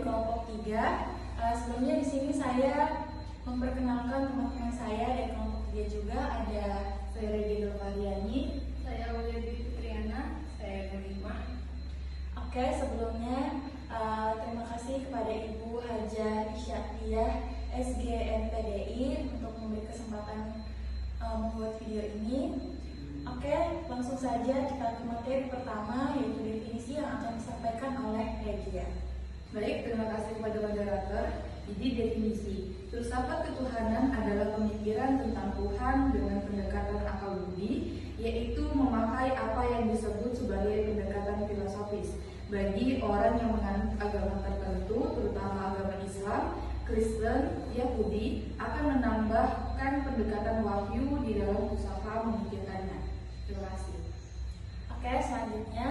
kelompok 3. Sebelumnya di sini saya memperkenalkan teman-teman saya dari kelompok 3 juga. Ada saya Regina Mariani, saya Uliadi Fitriana, saya Nerima. Oke, sebelumnya terima kasih kepada Ibu Haja Isyatiyah SGMPDI untuk memberi kesempatan membuat video ini. Oke, langsung saja kita ke materi pertama, yaitu definisi yang akan disampaikan oleh Regia. Baik, terima kasih kepada moderator. Jadi definisi filsafat ketuhanan adalah pemikiran tentang Tuhan dengan pendekatan akal budi, yaitu memakai apa yang disebut sebagai pendekatan filosofis. Bagi orang yang menganut agama tertentu, terutama agama Islam, Kristen, Yahudi, akan menambahkan pendekatan wahyu di dalam usaha memikirkannya. Terima kasih. Oke, selanjutnya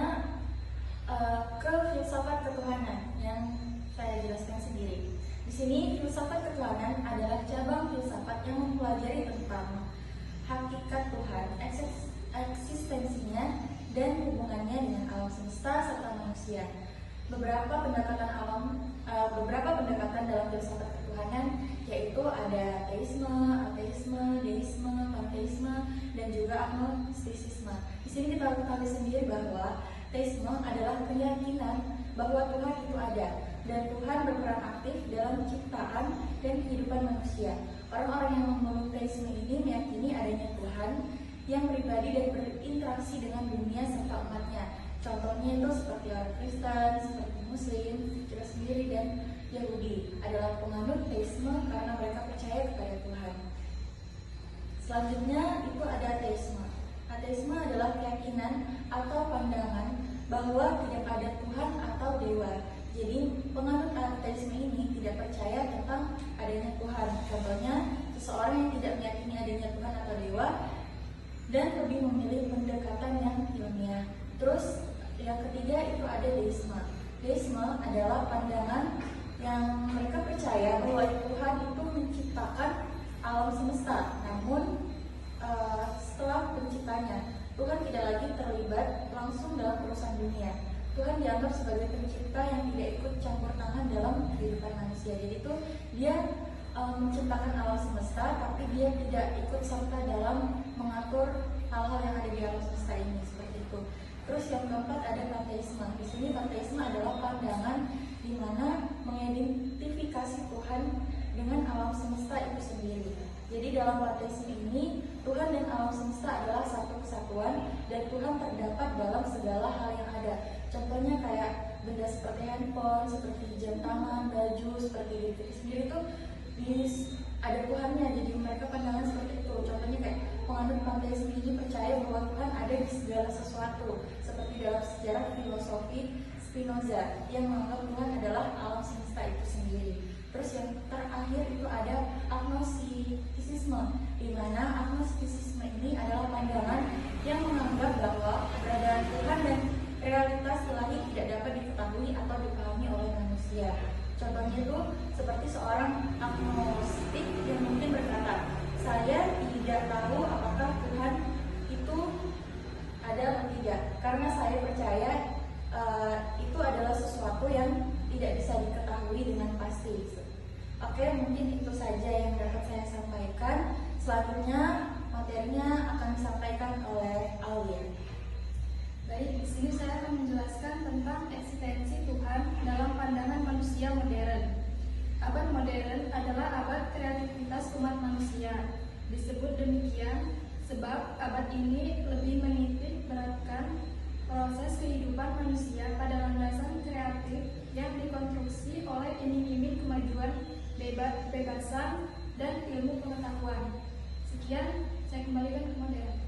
ke filsafat ketuhanan yang saya jelaskan sendiri. Di sini filsafat ketuhanan adalah cabang filsafat yang mempelajari tentang hakikat Tuhan, eksistensinya, dan hubungannya dengan alam semesta serta manusia. Beberapa pendekatan dalam filsafat ketuhanan yaitu ada teisme, ateisme, deisme, panteisme, dan juga agnostisisme. Di sini kita ketahui sendiri bahwa teisme adalah keyakinan bahwa Tuhan itu ada dan Tuhan berperan aktif dalam ciptaan dan kehidupan manusia. Orang-orang yang memeluk teisme ini meyakini adanya Tuhan yang pribadi dan berinteraksi dengan dunia serta umatnya. Contohnya itu seperti orang Kristen, seperti Muslim, kita sendiri, dan Yahudi adalah penganut teisme karena mereka percaya kepada Tuhan. Selanjutnya itu ada ateisme. Ateisme adalah keyakinan atau pandangan bahwa tidak ada Tuhan atau dewa. Jadi penganut ateisme ini tidak percaya tentang adanya Tuhan. Contohnya seseorang yang tidak meyakini adanya Tuhan atau dewa dan lebih memilih pendekatan yang ilmiah. Terus yang ketiga itu ada deisme. Deisme adalah pandangan yang mereka percaya bahwa Tuhan itu menciptakan alam semesta. Namun setelah penciptanya, Tuhan tidak lagi terlibat langsung dalam urusan dunia. Tuhan dianggap sebagai pencipta yang tidak ikut campur tangan dalam kehidupan manusia. Jadi itu dia menciptakan alam semesta, tapi dia tidak ikut serta dalam mengatur hal-hal yang ada di alam semesta ini, seperti itu. Terus yang keempat ada panteisme. Di sini panteisme adalah pandangan di mana mengidentifikasi Tuhan dengan alam semesta itu sendiri. Jadi dalam panteisme ini Tuhan dan alam semesta adalah satu kesatuan dan Tuhan terdapat dalam segala hal yang ada. Contohnya kayak benda seperti handphone, seperti jam tangan, baju, seperti diri sendiri itu ada Tuhannya. Jadi mereka pandangan seperti itu. Contohnya kayak penganut panteisme ini percaya bahwa Tuhan ada di segala sesuatu. Seperti dalam sejarah filosofi Spinoza yang menganggap Tuhan adalah alam semesta itu sendiri. Terus yang terakhir itu ada agnostisisme, di mana agnostisisme ini adalah pandangan yang menganggap bahwa keberadaan Tuhan dan realitas ilahi tidak dapat diketahui atau dipahami oleh manusia. Contohnya itu seperti seorang agnostik yang mungkin berkata, saya tidak tahu apakah Tuhan itu ada atau tidak, karena saya percaya itu adalah sesuatu yang tidak bisa diketahui dengan pasti. Oke, mungkin itu saja yang dapat saya sampaikan. Selanjutnya materinya akan disampaikan oleh Aulia. Baik, di sini saya akan menjelaskan tentang eksistensi Tuhan dalam pandangan manusia modern. Abad modern adalah abad kreativitas umat manusia. Disebut demikian sebab abad ini lebih menitik beratkan proses kehidupan manusia pada landasan kreatif yang dikonstruksi oleh iming-iming kemajuan, kebebasan, dan ilmu pengetahuan. Sekian, saya kembalikan ke moderator.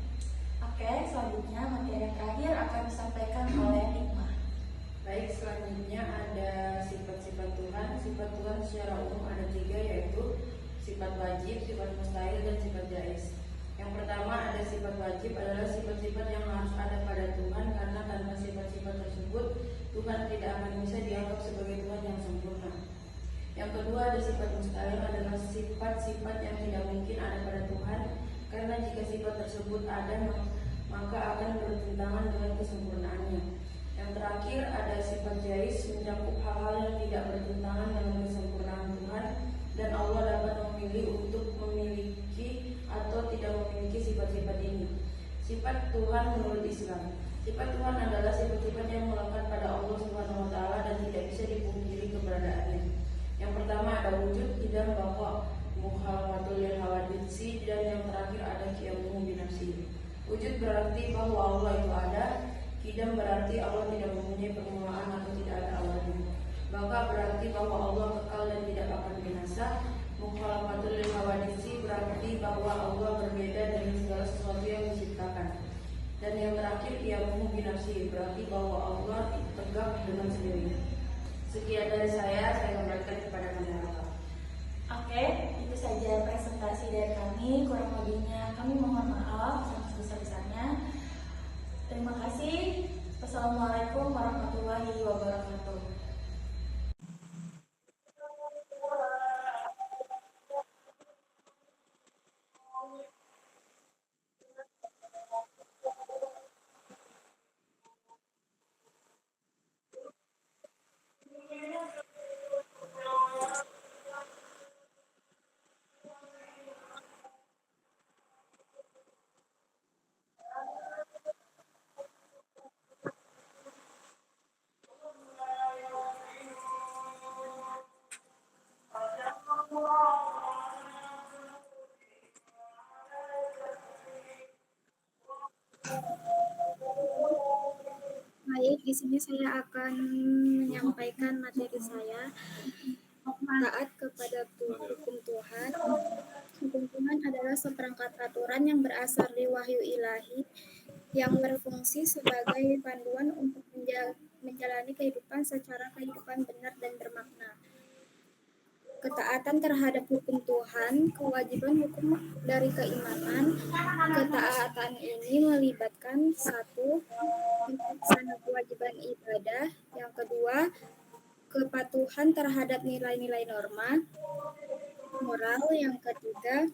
Oke, selanjutnya materi yang terakhir akan disampaikan oleh Nikmah. Baik, selanjutnya ada sifat-sifat Tuhan. Sifat Tuhan secara umum ada 3, yaitu sifat wajib, sifat mustahil, dan sifat jaiz. Yang pertama ada sifat wajib adalah sifat-sifat yang harus ada pada Tuhan, karena tanpa sifat-sifat tersebut Tuhan tidak akan bisa dianggap sebagai Tuhan yang sempurna. Yang kedua ada sifat mustahil adalah sifat-sifat yang tidak mungkin ada pada Tuhan, karena jika sifat tersebut ada maka akan bertentangan dengan kesempurnaannya. Yang terakhir ada sifat jaiz, mencakup hal-hal yang tidak bertentangan Sifat Tuhan adalah sifat-sifat yang melekat pada Allah Subhanahu wa taala dan tidak bisa dipungkiri keberadaannya. Yang pertama ada wujud, tidak bahwa mukhalafatul lil hawaditsi, dan yang terakhir ada qiyamuhu binafsi. Wujud berarti bahwa Allah itu ada, kidam berarti Allah tidak mempunyai permulaan atau tidak ada awalnya. Baka berarti bahwa Allah kekal dan tidak akan binasa. Mukhalafatul lil hawaditsi berarti bahwa Allah berbeda dari segala sesuatu yang diciptakan. Dan yang terakhir qiyamuhu binafsi berarti bahwa Allah tegak dengan sendirinya. Sekian dari saya kembalikan kepada kamera. Oke, itu saja presentasi dari kami. Kurang lebihnya kami mohon maaf yang sebesar-besarnya. Terima kasih. Wassalamualaikum warahmatullahi wabarakatuh. Baik, di sini saya akan menyampaikan materi saya. Taat kepada hukum Tuhan. Hukum Tuhan adalah seperangkat aturan yang berasal dari wahyu ilahi yang berfungsi sebagai panduan untuk menjalani kehidupan benar dan bermakna. Ketaatan terhadap hukum Tuhan, kewajiban hukum dari keimanan. Ketaatan ini melibatkan satu, melaksanakan kewajiban ibadah. Yang kedua, kepatuhan terhadap nilai-nilai norma moral. Yang ketiga,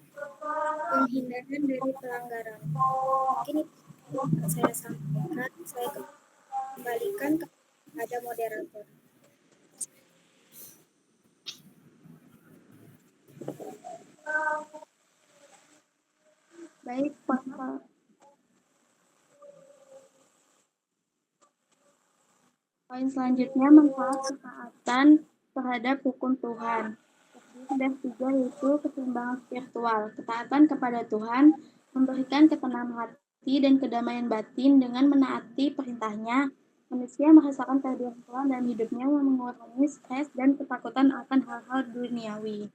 penghindaran dari pelanggaran. Mungkin itu yang saya sampaikan. Saya kembalikan kepada moderator. Baik, Pak. Poin selanjutnya manfaat ketaatan terhadap hukum Tuhan. Sudah tiga, yaitu keseimbangan spiritual. Ketaatan kepada Tuhan memberikan ketenangan hati dan kedamaian batin dengan menaati perintahnya. Manusia merasakan kehadiran Tuhan dalam hidupnya mengurangi stres dan ketakutan akan hal-hal duniawi.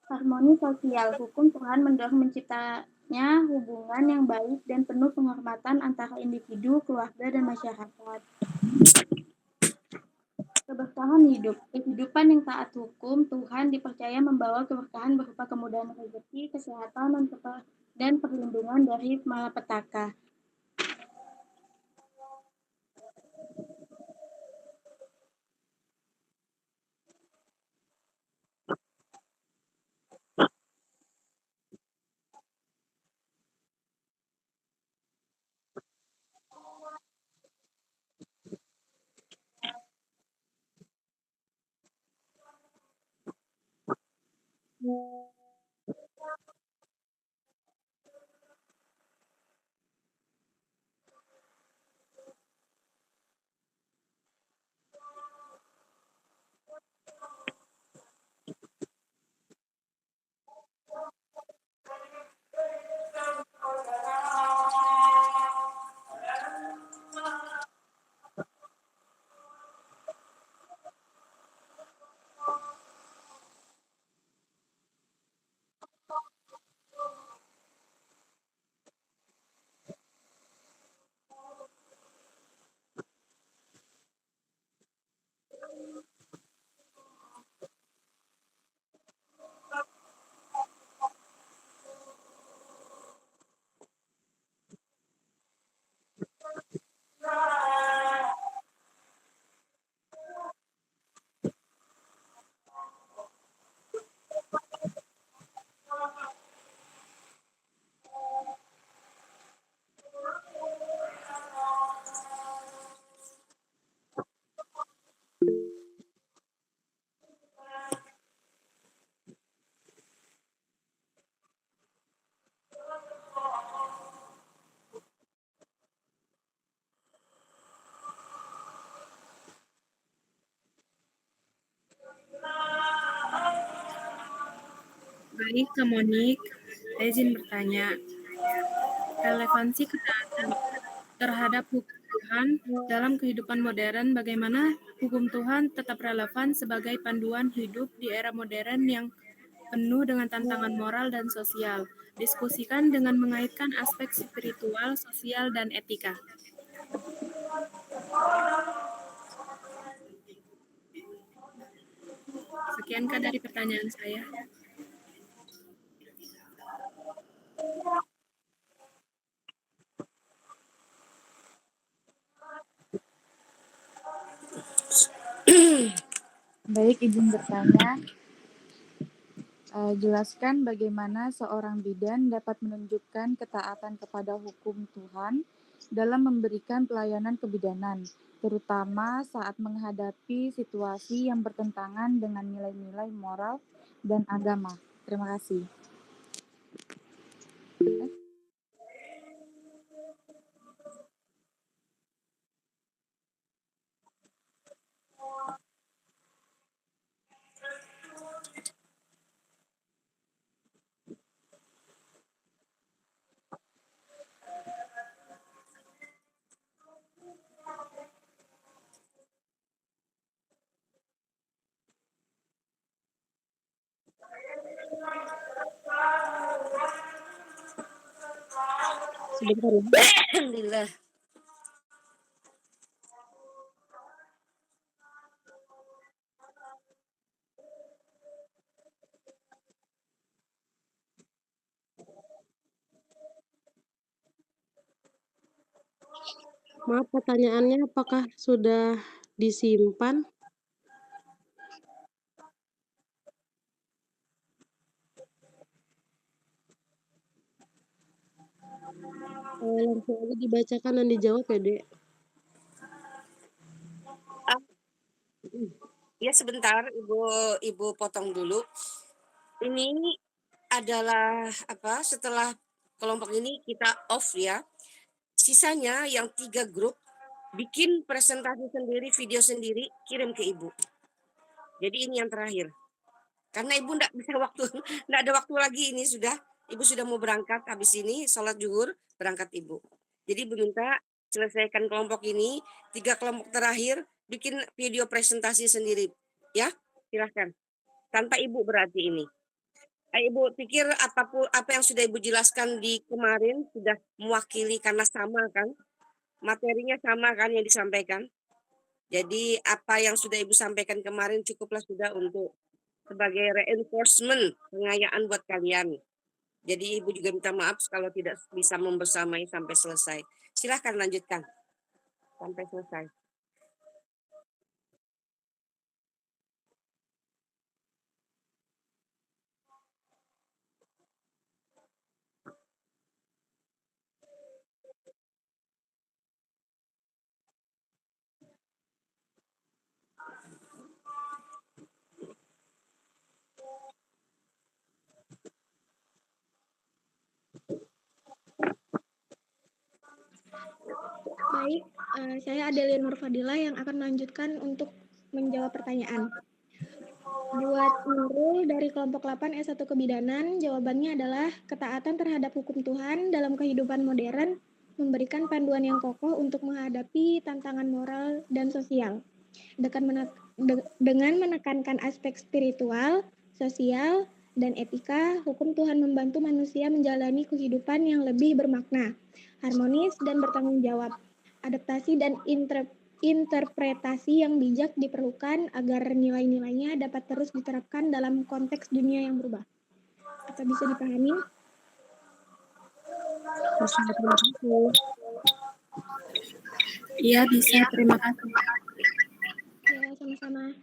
Harmoni sosial. Hukum Tuhan mendorong menciptanya hubungan yang baik dan penuh penghormatan antara individu, keluarga, dan masyarakat. Keberkahan hidup. Kehidupan yang taat hukum Tuhan dipercaya membawa keberkahan berupa kemudahan rezeki, kesehatan, dan perlindungan dari malapetaka. Baik, Kak Monik, saya izin bertanya. Relevansi ketaatan terhadap hukum Tuhan dalam kehidupan modern, bagaimana hukum Tuhan tetap relevan sebagai panduan hidup di era modern yang penuh dengan tantangan moral dan sosial. Diskusikan dengan mengaitkan aspek spiritual, sosial, dan etika. Sekian Kak dari pertanyaan saya. Baik, izin bertanya. Jelaskan bagaimana seorang bidan dapat menunjukkan ketaatan kepada hukum Tuhan dalam memberikan pelayanan kebidanan, terutama saat menghadapi situasi yang bertentangan dengan nilai-nilai moral dan agama. Terima kasih. Sebentar ya. Alhamdulillah. Maaf, pertanyaannya apakah sudah disimpan? Langsung aja dibacakan dan dijawab ya, Dek. Ya sebentar, Ibu potong dulu. Ini adalah setelah kelompok ini kita off ya. Sisanya yang 3 grup bikin presentasi sendiri, video sendiri, kirim ke Ibu. Jadi ini yang terakhir. Karena Ibu enggak bisa enggak ada waktu lagi ini sudah. Ibu sudah mau berangkat habis ini sholat zuhur, berangkat Ibu. Jadi Ibu minta selesaikan kelompok ini, 3 kelompok terakhir bikin video presentasi sendiri. Ya, silahkan. Tanpa Ibu berarti ini. Ibu pikir apa yang sudah Ibu jelaskan di kemarin sudah mewakili karena sama kan? Materinya sama kan yang disampaikan? Jadi apa yang sudah Ibu sampaikan kemarin cukuplah sudah untuk sebagai reinforcement pengayaan buat kalian. Jadi Ibu juga minta maaf kalau tidak bisa membersamai sampai selesai. Silahkan lanjutkan sampai selesai. Baik, saya Adelia Nurfadila yang akan melanjutkan untuk menjawab pertanyaan. Buat Nurul dari kelompok 8 S1 Kebidanan, jawabannya adalah ketaatan terhadap hukum Tuhan dalam kehidupan modern memberikan panduan yang kokoh untuk menghadapi tantangan moral dan sosial. Dengan menekankan aspek spiritual, sosial, dan etika, hukum Tuhan membantu manusia menjalani kehidupan yang lebih bermakna, harmonis, dan bertanggung jawab. Adaptasi dan interpretasi yang bijak diperlukan agar nilai-nilainya dapat terus diterapkan dalam konteks dunia yang berubah. Apa bisa dipahami? Iya, bisa. Terima kasih. Ya, sama-sama.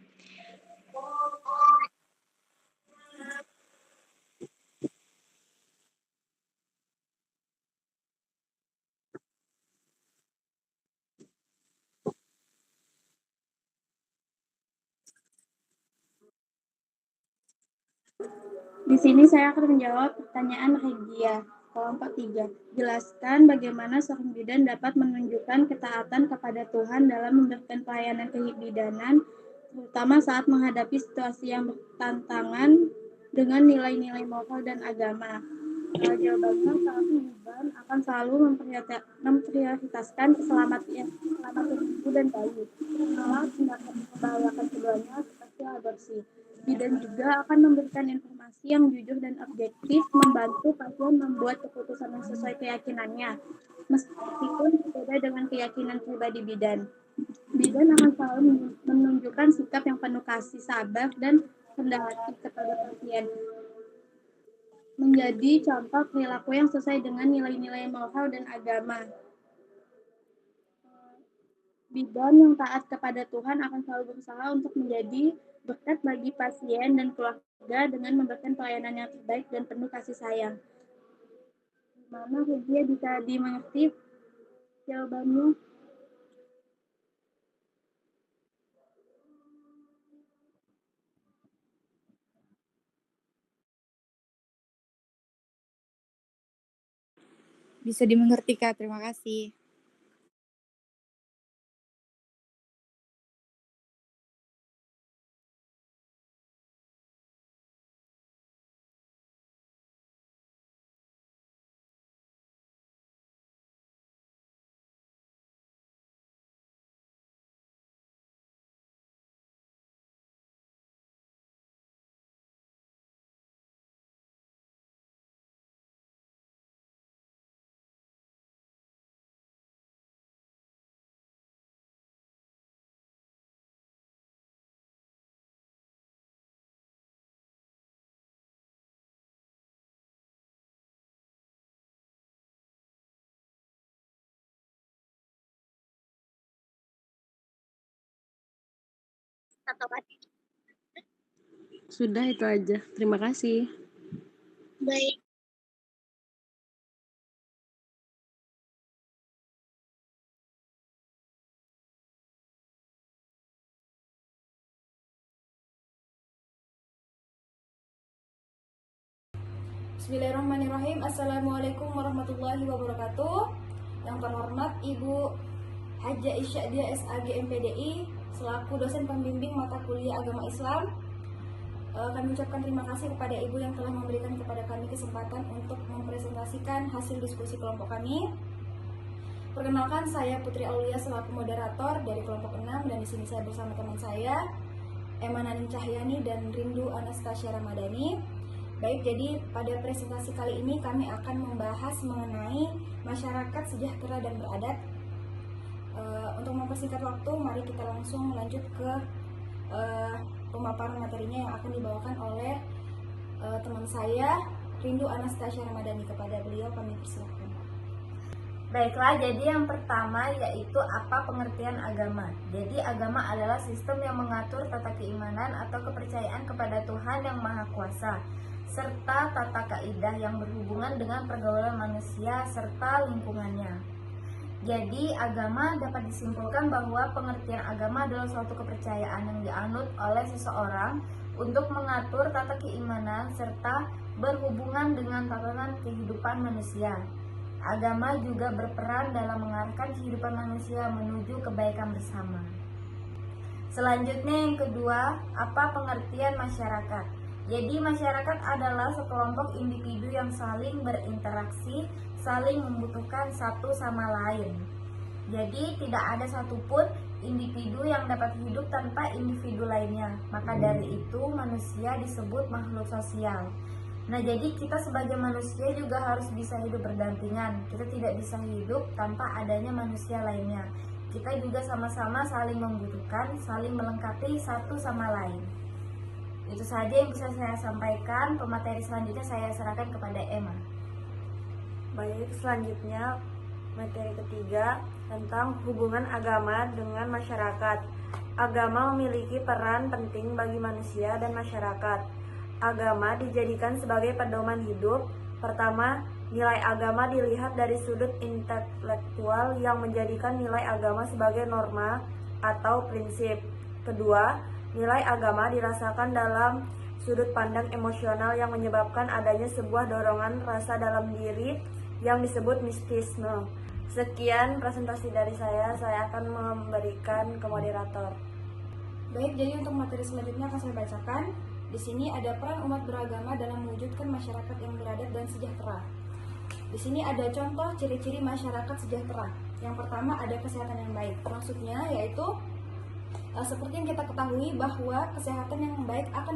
Di sini saya akan menjawab pertanyaan Regia, kelompok 3. Jelaskan bagaimana seorang bidan dapat menunjukkan ketaatan kepada Tuhan dalam memberikan pelayanan kebidanan, terutama saat menghadapi situasi yang bertantangan dengan nilai-nilai moral dan agama? Jawabannya, satu bidan akan selalu memprioritaskan keselamatan ibu dan bayi, menolak tindakan membahayakan keduanya seperti aborsi. Bidan juga akan memberikan informasi yang jujur dan objektif, membantu pasien membuat keputusan yang sesuai keyakinannya, meskipun berbeda dengan keyakinan pribadi bidan. Bidan akan selalu menunjukkan sikap yang penuh kasih, sabar, dan rendah hati kepada pasien, menjadi contoh perilaku yang sesuai dengan nilai-nilai moral dan agama. Bidan yang taat kepada Tuhan akan selalu berusaha untuk menjadi berkat bagi pasien dan keluarga dengan memberikan pelayanan yang terbaik dan penuh kasih sayang. Gimana Hujia, bisa dimengerti jawabannya? Bisa dimengerti, Kak. Terima kasih. Sudah itu aja. Terima kasih. Baik. Bismillahirrahmanirrahim. Assalamualaikum warahmatullahi wabarakatuh. Yang terhormat Ibu Haja Isya'dia SAG MPDI selaku dosen pembimbing mata kuliah agama Islam, kami ucapkan terima kasih kepada Ibu yang telah memberikan kepada kami kesempatan untuk mempresentasikan hasil diskusi kelompok kami. Perkenalkan, saya Putri Aulia selaku moderator dari kelompok 6, dan di sini saya bersama teman saya Emma Naning Cahyani dan Rindu Anastasia Ramadhani. Baik, jadi pada presentasi kali ini kami akan membahas mengenai masyarakat sejahtera dan beradab. Untuk mempersingkat waktu, mari kita langsung lanjut ke pemaparan materinya yang akan dibawakan oleh teman saya Rindu Anastasia Ramadhani. Kepada beliau kami persilakan. Baiklah, jadi yang pertama yaitu apa pengertian agama. Jadi agama adalah sistem yang mengatur tata keimanan atau kepercayaan kepada Tuhan yang Maha Kuasa, serta tata kaidah yang berhubungan dengan pergaulan manusia serta lingkungannya. Jadi agama dapat disimpulkan bahwa pengertian agama adalah suatu kepercayaan yang dianut oleh seseorang untuk mengatur tata keimanan serta berhubungan dengan tatanan kehidupan manusia. Agama juga berperan dalam mengarahkan kehidupan manusia menuju kebaikan bersama. Selanjutnya yang kedua, apa pengertian masyarakat? Jadi masyarakat adalah sekelompok individu yang saling berinteraksi, saling membutuhkan satu sama lain. Jadi tidak ada satupun individu yang dapat hidup tanpa individu lainnya. Maka dari itu manusia disebut makhluk sosial. Nah, jadi kita sebagai manusia juga harus bisa hidup berdampingan. Kita tidak bisa hidup tanpa adanya manusia lainnya. Kita juga sama-sama saling membutuhkan, saling melengkapi satu sama lain. Itu saja yang bisa saya sampaikan. Pemateri selanjutnya saya serahkan kepada Emma. Baik, selanjutnya materi ketiga tentang hubungan agama dengan masyarakat. Agama memiliki peran penting bagi manusia dan masyarakat. Agama dijadikan sebagai pedoman hidup. Pertama, nilai agama dilihat dari sudut intelektual yang menjadikan nilai agama sebagai norma atau prinsip. Kedua, nilai agama dirasakan dalam sudut pandang emosional yang menyebabkan adanya sebuah dorongan rasa dalam diri yang disebut mistisme. Sekian presentasi dari saya akan memberikan ke moderator. Baik, jadi untuk materi selanjutnya akan saya bacakan. Di sini ada peran umat beragama dalam mewujudkan masyarakat yang beradab dan sejahtera. Di sini ada contoh ciri-ciri masyarakat sejahtera. Yang pertama ada kesehatan yang baik. Maksudnya yaitu seperti yang kita ketahui bahwa kesehatan yang baik akan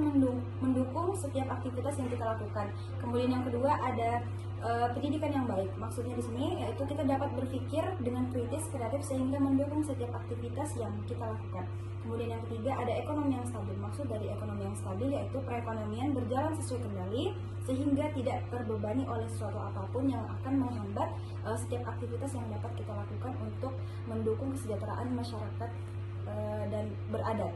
mendukung setiap aktivitas yang kita lakukan. Kemudian yang kedua ada pendidikan yang baik. Maksudnya di sini yaitu kita dapat berpikir dengan kritis, kreatif sehingga mendukung setiap aktivitas yang kita lakukan. Kemudian yang ketiga ada ekonomi yang stabil. Maksud dari ekonomi yang stabil yaitu perekonomian berjalan sesuai kendali sehingga tidak terbebani oleh sesuatu apapun yang akan menghambat setiap aktivitas yang dapat kita lakukan untuk mendukung kesejahteraan masyarakat dan beradab.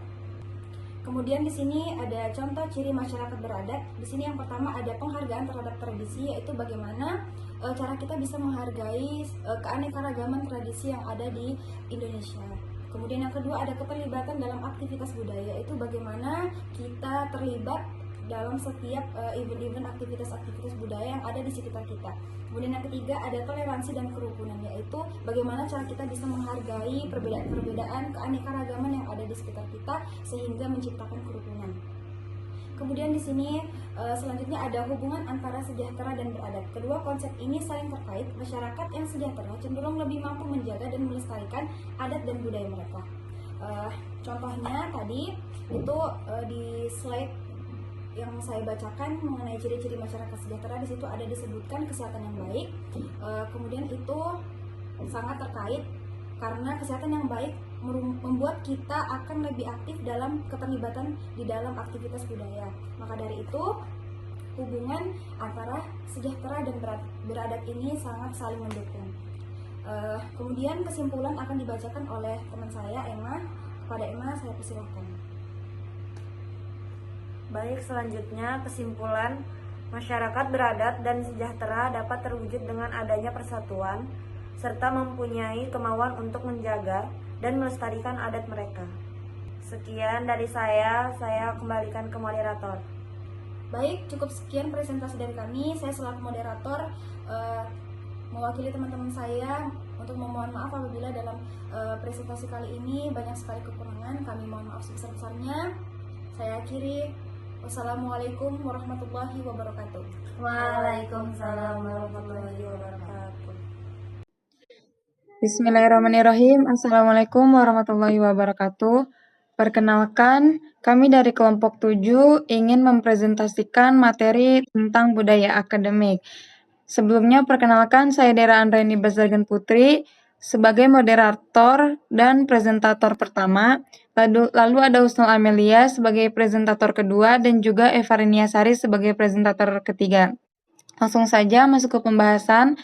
Kemudian di sini ada contoh ciri masyarakat beradab. Di sini yang pertama ada penghargaan terhadap tradisi, yaitu bagaimana cara kita bisa menghargai keanekaragaman tradisi yang ada di Indonesia. Kemudian yang kedua ada keterlibatan dalam aktivitas budaya, yaitu bagaimana kita terlibat dalam setiap event-event aktivitas-aktivitas budaya yang ada di sekitar kita. Kemudian yang ketiga ada toleransi dan kerukunan, yaitu bagaimana cara kita bisa menghargai perbedaan-perbedaan keanekaragaman yang ada di sekitar kita sehingga menciptakan kerukunan. Kemudian di sini selanjutnya ada hubungan antara sejahtera dan beradab. Kedua konsep ini saling terkait. Masyarakat yang sejahtera cenderung lebih mampu menjaga dan melestarikan adat dan budaya mereka. Contohnya tadi itu di slide yang saya bacakan mengenai ciri-ciri masyarakat sejahtera, di situ ada disebutkan kesehatan yang baik. Kemudian itu sangat terkait karena kesehatan yang baik membuat kita akan lebih aktif dalam keterlibatan di dalam aktivitas budaya. Maka dari itu hubungan antara sejahtera dan beradab ini sangat saling mendukung. Kemudian kesimpulan akan dibacakan oleh teman saya Emma. Kepada Emma saya persilahkan. Baik, selanjutnya kesimpulan masyarakat beradab dan sejahtera dapat terwujud dengan adanya persatuan serta mempunyai kemauan untuk menjaga dan melestarikan adat mereka. Sekian dari saya kembalikan ke moderator. Baik, cukup sekian presentasi dari kami. Saya selaku moderator mewakili teman-teman saya untuk memohon maaf apabila dalam presentasi kali ini banyak sekali kekurangan. Kami mohon maaf sebesar-besarnya. Saya akhiri. Wassalamualaikum warahmatullahi wabarakatuh. Waalaikumsalam warahmatullahi wabarakatuh. Bismillahirrahmanirrahim. Assalamualaikum warahmatullahi wabarakatuh. Perkenalkan, kami dari kelompok 7 ingin mempresentasikan materi tentang budaya akademik. Sebelumnya, perkenalkan saya Dera Andraini Bazargan Putri sebagai moderator dan presentator pertama. Lalu ada Husnul Amelia sebagai presentator kedua dan juga Eva Riniasari sebagai presentator ketiga. Langsung saja masuk ke pembahasan.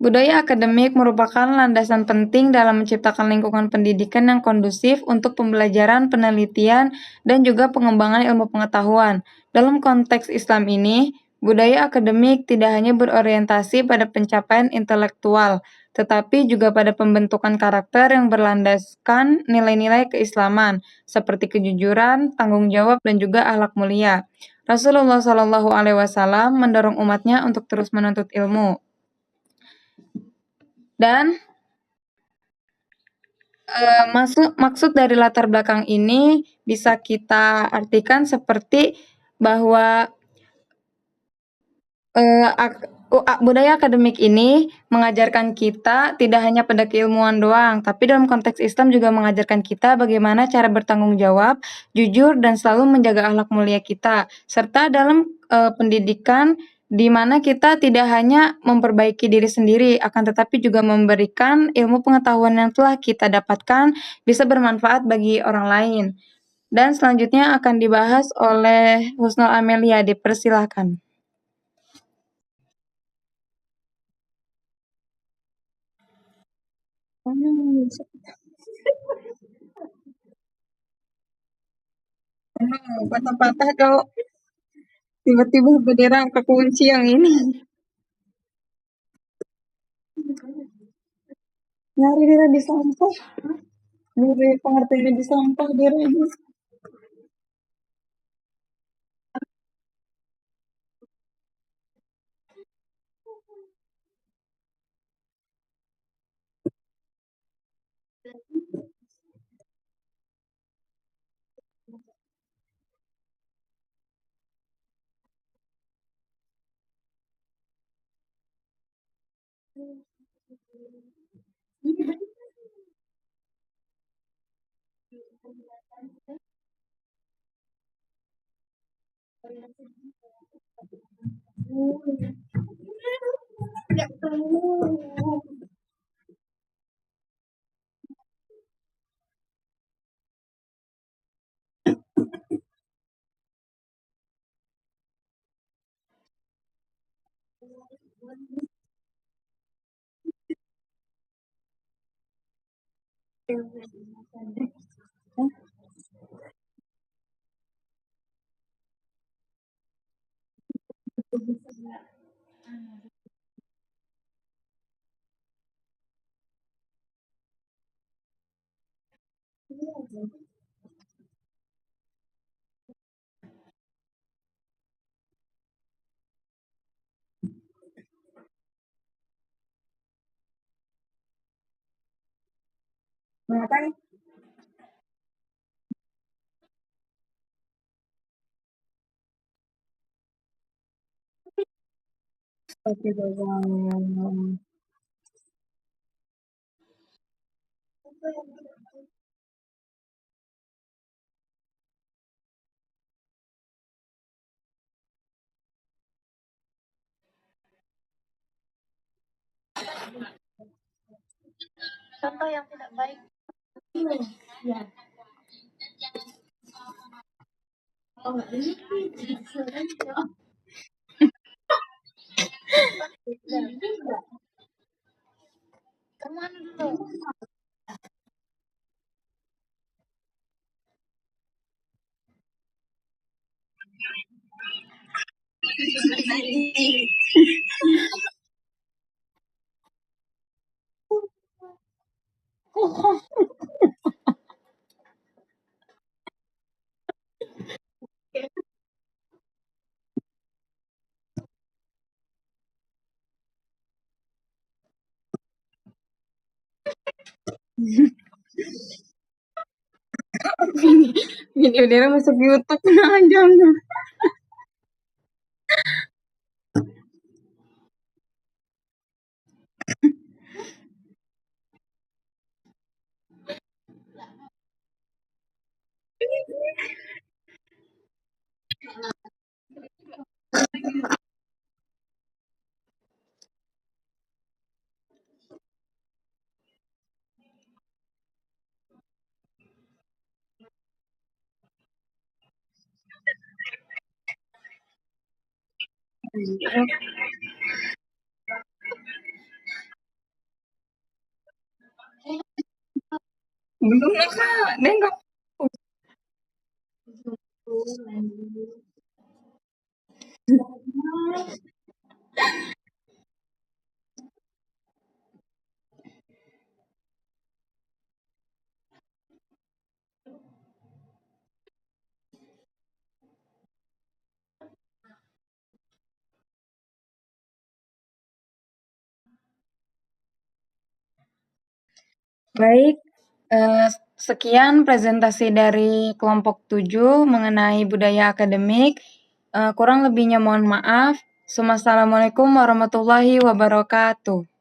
Budaya akademik merupakan landasan penting dalam menciptakan lingkungan pendidikan yang kondusif untuk pembelajaran, penelitian, dan juga pengembangan ilmu pengetahuan. Dalam konteks Islam ini, budaya akademik tidak hanya berorientasi pada pencapaian intelektual, tetapi juga pada pembentukan karakter yang berlandaskan nilai-nilai keislaman, seperti kejujuran, tanggung jawab, dan juga akhlak mulia. Rasulullah Shallallahu Alaihi Wasallam mendorong umatnya untuk terus menuntut ilmu. Dan maksud dari latar belakang ini bisa kita artikan seperti bahwa budaya akademik ini mengajarkan kita tidak hanya pada keilmuan doang, tapi dalam konteks Islam juga mengajarkan kita bagaimana cara bertanggung jawab, jujur, dan selalu menjaga akhlak mulia kita, serta dalam pendidikan di mana kita tidak hanya memperbaiki diri sendiri, akan tetapi juga memberikan ilmu pengetahuan yang telah kita dapatkan bisa bermanfaat bagi orang lain. Dan selanjutnya akan dibahas oleh Husnul Amelia, dipersilahkan. Patah-patah kalau tiba-tiba bendera kekunci yang ini. Nyari dia di sampah. Nyari pengertiannya di sampah dia ini. Ngapain? Oke, Bang. Contoh yang tidak baik. Ya. Oh, ini kemana dulu? Video dia masuk YouTube nah jangan. Belum lah Kak, dia enggak. Baik, sekian presentasi dari kelompok 7 mengenai budaya akademik. Kurang lebihnya mohon maaf. Wassalamualaikum warahmatullahi wabarakatuh.